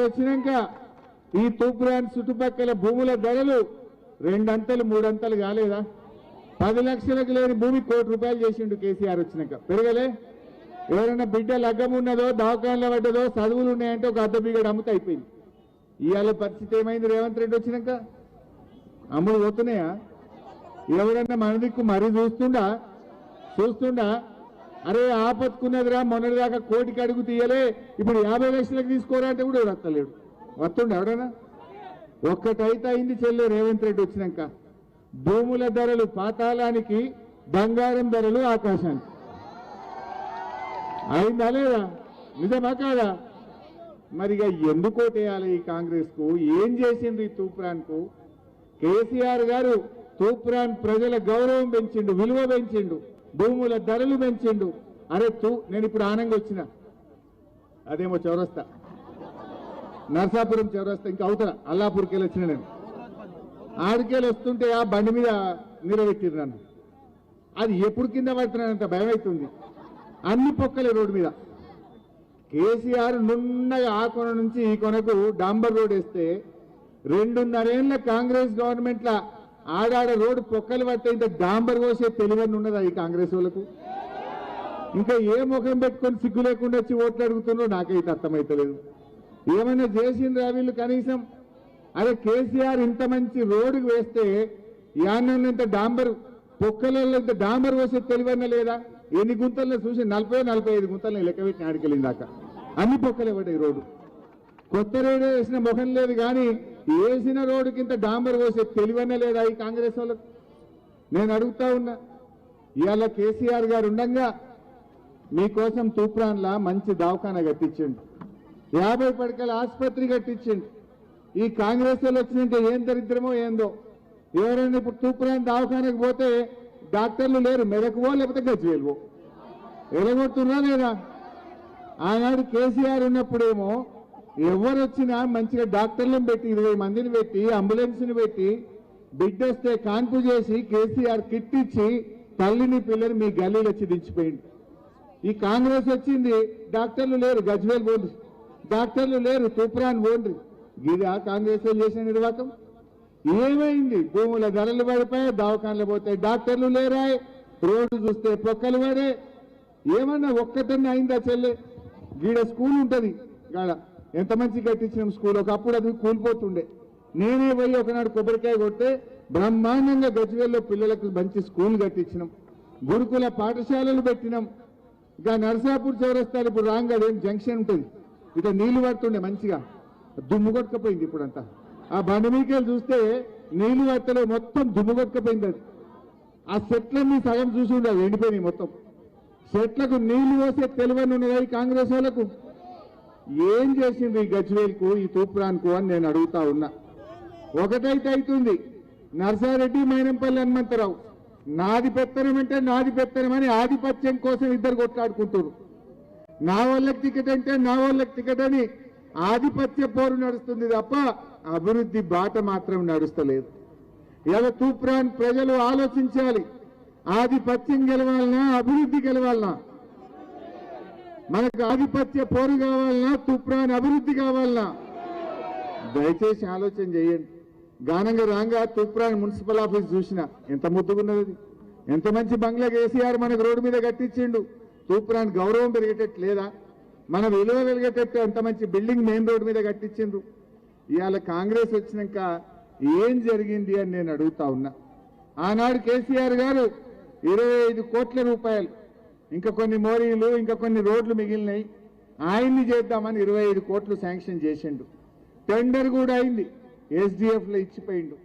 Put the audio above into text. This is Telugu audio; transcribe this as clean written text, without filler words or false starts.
వచ్చినాక ఈ తూప్రాన్ చుట్టుపక్కల భూముల ధరలు 2 అంతలు 3 అంతలు కాలేదా? 10 లక్షలకు లేని భూమి ₹1 కోటి చేసిండు కేసీఆర్ వచ్చినాక. పెరగలే? ఎవరైనా బిడ్డ లగ్గం ఉన్నదో దవాఖానలో పడ్డదో చదువులు ఉన్నాయంటే ఒక అర్ధ బిగడ అమ్ముత అయిపోయింది. ఇవాళ పరిస్థితి ఏమైంది? రేవంత్ రెడ్డి వచ్చినాక అమ్ముడు పోతున్నాయా? ఎవరన్నా మన దిక్కు మరీ చూస్తుండా అరే ఆపత్తుకున్నదిరా మొన్నటిదాకా ₹1 కోటికి అడుగు తీయలే, ఇప్పుడు 50 లక్షలకు తీసుకోరా అంటే కూడా వస్తలేడు. వస్తుండే ఎవడన్నా? ఒక్కటైతే అయింది చెల్లె రేవంత్ రెడ్డి వచ్చినాక. భూముల ధరలు పాతాళానికి, బంగారం ధరలు ఆకాశానికి. అయిందా లేదా? నిజమా కాదా? మరిగా ఎందుకు ఓటేయాలి ఈ కాంగ్రెస్ కు? ఏం చేసింది ఈ తూప్రాన్ కు? కేసీఆర్ గారు తూప్రాన్ ప్రజల గౌరవం పెంచిండు, విలువ పెంచిండు, భూముల ధరలు పెంచిండు. అరే నేను ఇప్పుడు ఆనంగా వచ్చిన అదేమో చౌరస్తా, నర్సాపురం చౌరస్తా, ఇంకా అవతల అల్లాపూర్కి వెళ్ళి వచ్చిన. నేను ఆడికెళ్ళి వస్తుంటే ఆ బండి మీద నిలబెట్టిరు నన్ను. అది ఎప్పుడు కింద పడుతున్నానంత భయం అవుతుంది. అన్ని పొక్కలే రోడ్డు మీద. కేసీఆర్ నున్నగా ఆ కొన నుంచి ఈ కొనకు డాంబర్ రోడ్ వేస్తే 2.5 ఏళ్ల కాంగ్రెస్ గవర్నమెంట్ల ఆడాడ రోడ్డు పొక్కలు పట్టే ఇంత డాంబర్ కోసే తెలివని ఉన్నదా ఈ కాంగ్రెస్ వాళ్ళకు? ఇంకా ఏ ముఖం పెట్టుకొని సిగ్గు లేకుండా వచ్చి ఓట్లు అడుగుతున్నారో నాకైతే అర్థమైతలేదు. ఏమైనా చేసిండ్రా వీళ్ళు కనీసం? అరే కేసీఆర్ ఇంత మంచి రోడ్డుకు వేస్తే యానంలో ఇంత డాంబర్ పొక్కలలో ఇంత డాంబర్ కోసే తెలివన్న లేదా? ఎన్ని గుంతల్లో చూసి 40-45 గుంతలను లెక్క పెట్టి ఆడికెళ్ళింది దాకా. అన్ని పొక్కలే పడ్డాయి రోడ్డు. కొత్త రోడ్డు వేసిన ముఖం లేదు కానీ వేసిన రోడ్డుకి ఇంత డాంబర్ కోసే తెలివన్న లేదా ఈ కాంగ్రెస్ వాళ్ళకు? నేను అడుగుతా ఉన్నా. ఇవాళ కేసీఆర్ గారు ఉండగా మీకోసం తూప్రాన్లా మంచి దవాఖానా కట్టించండి, 50 పడకల ఆసుపత్రి కట్టించండి. ఈ కాంగ్రెస్ వాళ్ళు వచ్చినాక ఏం దరిద్రమో ఏందో. ఎవరైనా ఇప్పుడు తూప్రాన్ దవాఖానకు పోతే డాక్టర్లు లేరు, మెదకువో లేకపోతే గజ్వేలువో. ఎలగొడుతున్నా లేదా? ఆనాడు కేసీఆర్ ఉన్నప్పుడేమో ఎవరు వచ్చినా మంచిగా డాక్టర్లను పెట్టి 20 మందిని పెట్టి అంబులెన్స్ని పెట్టి బిడ్డొస్తే కాన్పు చేసి కేసీఆర్ కిట్ ఇచ్చి తల్లిని పిల్లని మీ గల్లీలు వచ్చి దించిపోయింది. ఈ కాంగ్రెస్ వచ్చింది, డాక్టర్లు లేరు, గజ్వేల్ పోండ్రి, డాక్టర్లు లేరు, తూప్రాన్ పోండ్రి. ఇది ఆ కాంగ్రెస్ చేసిన నిర్వాహకం. ఏమైంది? భూముల ధరలు పడిపోయాయి, దవాఖానలు పోతాయి, డాక్టర్లు లేరాయి, రోడ్డు చూస్తే పొక్కలు పడే. ఏమన్నా ఒక్కటన్నా అయిందా చెల్లె? గీడ స్కూల్ ఉంటుంది, గాడ ఎంత మంచి కట్టించినాం స్కూల్. ఒకప్పుడు అది కూలిపోతుండే. నేనే పోయి ఒకనాడు కొబ్బరికాయ కొడితే బ్రహ్మాండంగా గజ్వేల్లో పిల్లలకు మంచి స్కూల్ కట్టించినాం, గురుకుల పాఠశాలలు పెట్టినాం. ఇంకా నర్సాపూర్ చౌరస్తాలు ఇప్పుడు రాంగ్ అదేం జంక్షన్ ఉంటుంది, ఇక నీళ్లు పడుతుండే మంచిగా, దుమ్ము కొట్టుకపోయింది ఇప్పుడంతా. ఆ బండి మీకేళ్ళు చూస్తే నీళ్లు పట్టలే, మొత్తం దుమ్ము కొట్టుకపోయింది. అది ఆ చెట్లన్నీ సగం చూసి ఉండదు, ఎండిపోయినాయి మొత్తం. చెట్లకు నీళ్లు పోసే తెలివని ఉన్నదా ఈ కాంగ్రెస్ వాళ్ళకు? ఏం చేసింది ఈ గజ్వేల్కు, ఈ తూప్రాన్కు అని నేను అడుగుతా ఉన్నా. ఒకటైతే అవుతుంది, నర్సారెడ్డి మైనంపల్లి హనుమంతరావు నాది పెత్తనం అంటే నాది పెత్తనం అని ఆధిపత్యం కోసం ఇద్దరు కొట్లాడుకుంటారు. నా వాళ్ళకి టికెట్ అంటే నా వాళ్ళకి టికెట్ అని ఆధిపత్య పోరు నడుస్తుంది తప్ప అభివృద్ధి బాట మాత్రం నడుస్తలేదు. ఇలా తూప్రాన్ ప్రజలు ఆలోచించాలి, ఆధిపత్యం గెలవాలన్నా అభివృద్ధి గెలవాలన్నా? మనకు ఆధిపత్య పోరు కావాలన్నా తూప్రాన్ అభివృద్ధి కావాలన్నా? దయచేసి ఆలోచన చేయండి. గానంగా రాంగా తూప్రాన్ మున్సిపల్ ఆఫీస్ చూసిన ఎంత ముద్దుగున్నది, ఎంత మంచి బంగ్లా కేసీఆర్ మనకు రోడ్డు మీద కట్టించిండు. తూప్రాన్ గౌరవం పెరిగేటట్టు లేదా? మన విలువ పెరిగేటట్టు అంత మంచి బిల్డింగ్ మెయిన్ రోడ్డు మీద కట్టించిండ్రు. ఇవాళ కాంగ్రెస్ వచ్చినాక ఏం జరిగింది అని నేను అడుగుతా ఉన్నా. ఆనాడు కేసీఆర్ గారు 25 కోట్ల రూపాయలు, ఇంకా కొన్ని మోరీలు, ఇంకా కొన్ని రోడ్లు మిగిలినాయి, ఆయన్ని చేద్దామని 25 కోట్లు శాంక్షన్ చేసిండు. టెండర్ కూడా అయింది, SDF లో ఇచ్చిపోయిండు.